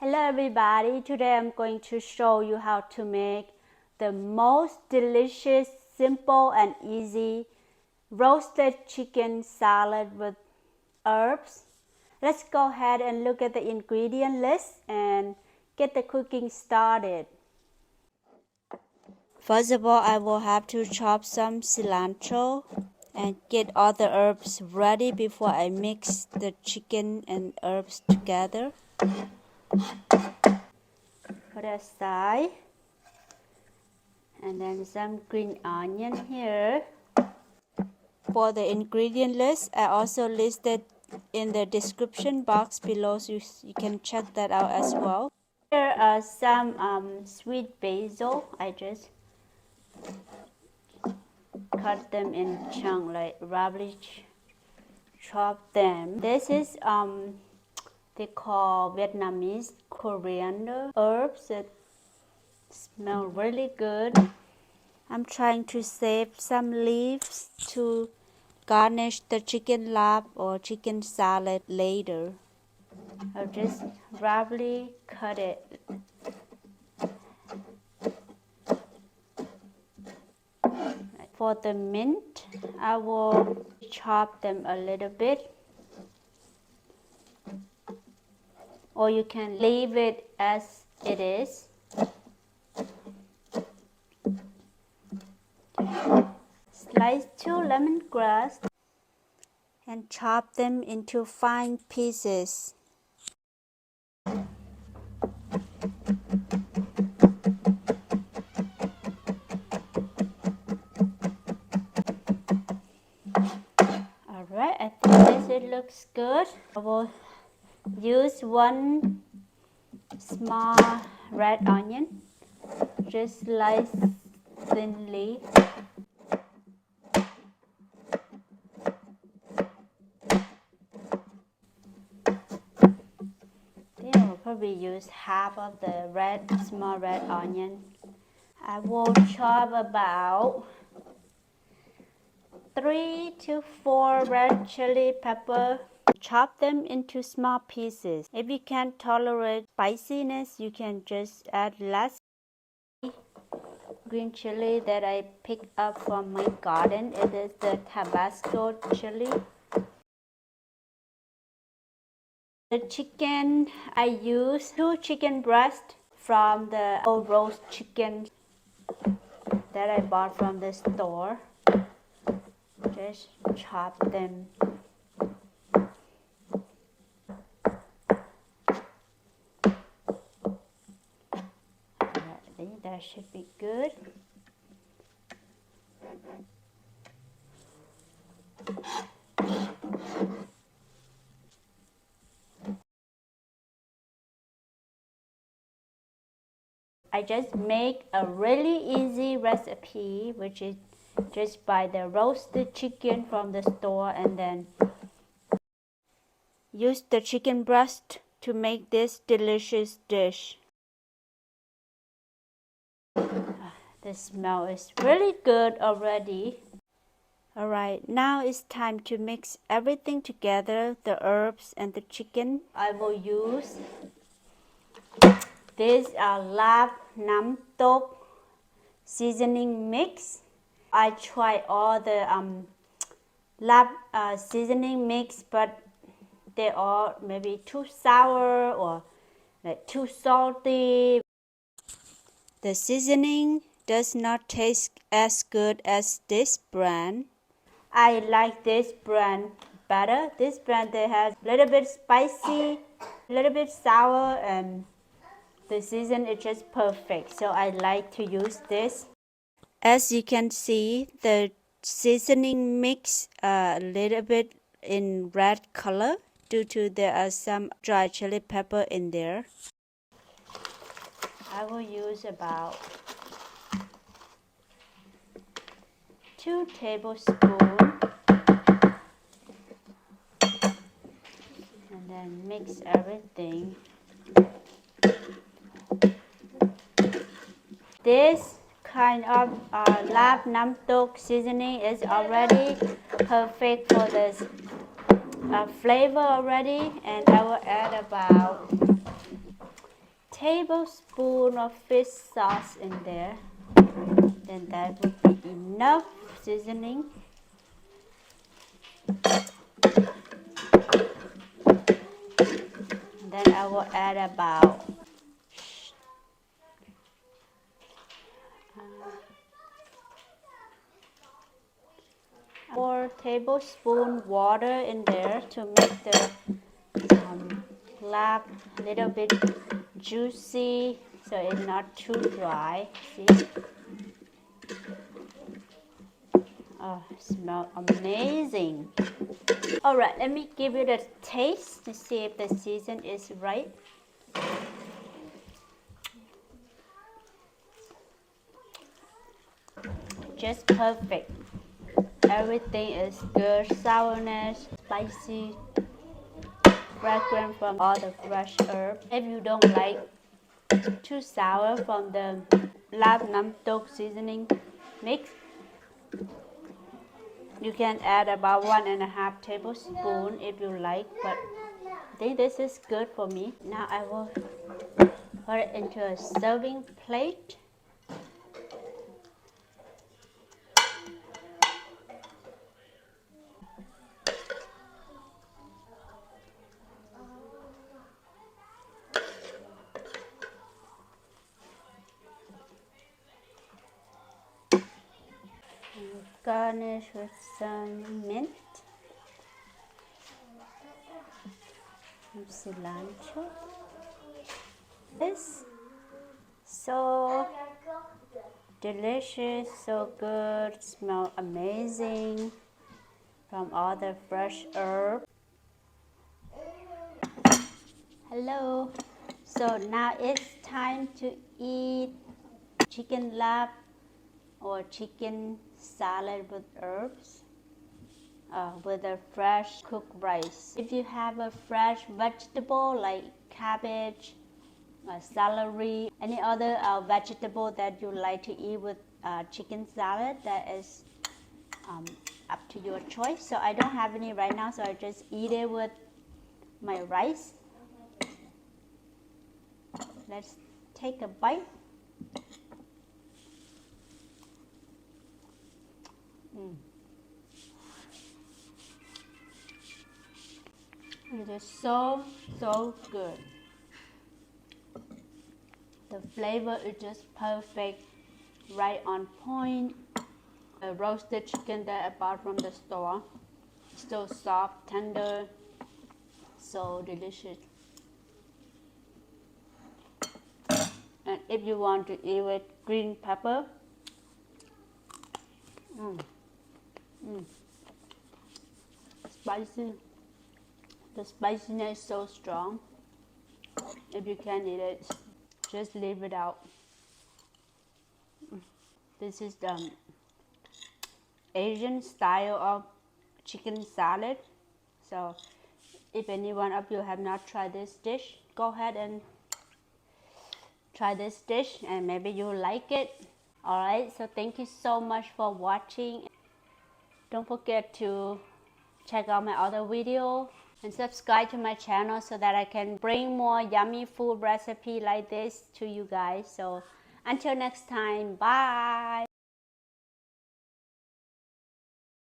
Hello everybody, today I'm going to show you how to make the most delicious, simple and easy roasted chicken salad with herbs. Let's go ahead and look at the ingredient list and get the cooking started. First of all, I will have to chop some cilantro and get all the herbs ready before I mix the chicken and herbs together. Put aside, and then some green onion here. For the ingredient list, I also listed in the description box below, so you can check that out as well. Here are some sweet basil. I just cut them in chunks, like roughly chop them. This is they call Vietnamese coriander herbs that smell really good. I'm trying to save some leaves to garnish the chicken lap or chicken salad later. I'll just roughly cut it. For the mint, I will chop them a little bit, or you can leave it as it is. Slice 2 lemongrass and chop them into fine pieces. Alright, I think it looks good. I will use one small red onion, just slice thinly. Then I will probably use half of the small red onion. I will chop about 3 to 4 red chili pepper. Chop them into small pieces. If you can't tolerate spiciness, you can just add less. Green chili that I picked up from my garden. It is the Tabasco chili. The chicken, I use 2 chicken breasts from the old roast chicken that I bought from the store. Just chop them. I think that should be good. I just make a really easy recipe, which is just buy the roasted chicken from the store and then use the chicken breast to make this delicious dish. The smell is really good already. Alright, now it's time to mix everything together, the herbs and the chicken. I will use this Laab-Namtok Seasoning mix. I tried all the Laab seasoning mix, but they are maybe too sour or like too salty. The seasoning does not taste as good as this brand. I like this brand better. This brand, they have a little bit spicy, a little bit sour, and the season is just perfect. So I like to use this. As you can see, the seasoning mix a little bit in red color due to there are some dry chili pepper in there. I will use about 2 tablespoons and then mix everything. This kind of Laab-Namtok seasoning is already perfect for this flavor already, and I will add about tablespoon of fish sauce in there. Then that would be enough seasoning. Then I will add about 4 tablespoons water in there to make the lab a little bit juicy, so it's not too dry. See? Oh, it smells amazing. All right, let me give it a taste to see if the season is right. Just perfect. Everything is good, sourness, spicy, fragrant from all the fresh herbs. If you don't like too sour from the Laab-Namtok Seasoning mix, you can add about 1.5 tablespoons if you like, but I think this is good for me. Now I will put it into a serving plate. Garnish with some mint, some cilantro. This so delicious, so good, smell amazing from all the fresh herbs. Hello. So now it's time to eat chicken lap or chicken salad with herbs with a fresh cooked rice. If you have a fresh vegetable like cabbage, celery, any other vegetable that you like to eat with chicken salad, that is up to your choice. So I don't have any right now, so I just eat it with my rice. Let's take a bite. It is so good. The flavor is just perfect, right on point. The roasted chicken that I bought from the store, still soft, tender, so delicious. And if you want to eat with green pepper, spicy. The spiciness is so strong. If you can't eat it, just leave it out. This is the Asian style of chicken salad. So if any one of you have not tried this dish, go ahead and try this dish and maybe you'll like it. Alright, so thank you so much for watching. Don't forget to check out my other video and subscribe to my channel so that I can bring more yummy food recipe like this to you guys. So until next time, bye.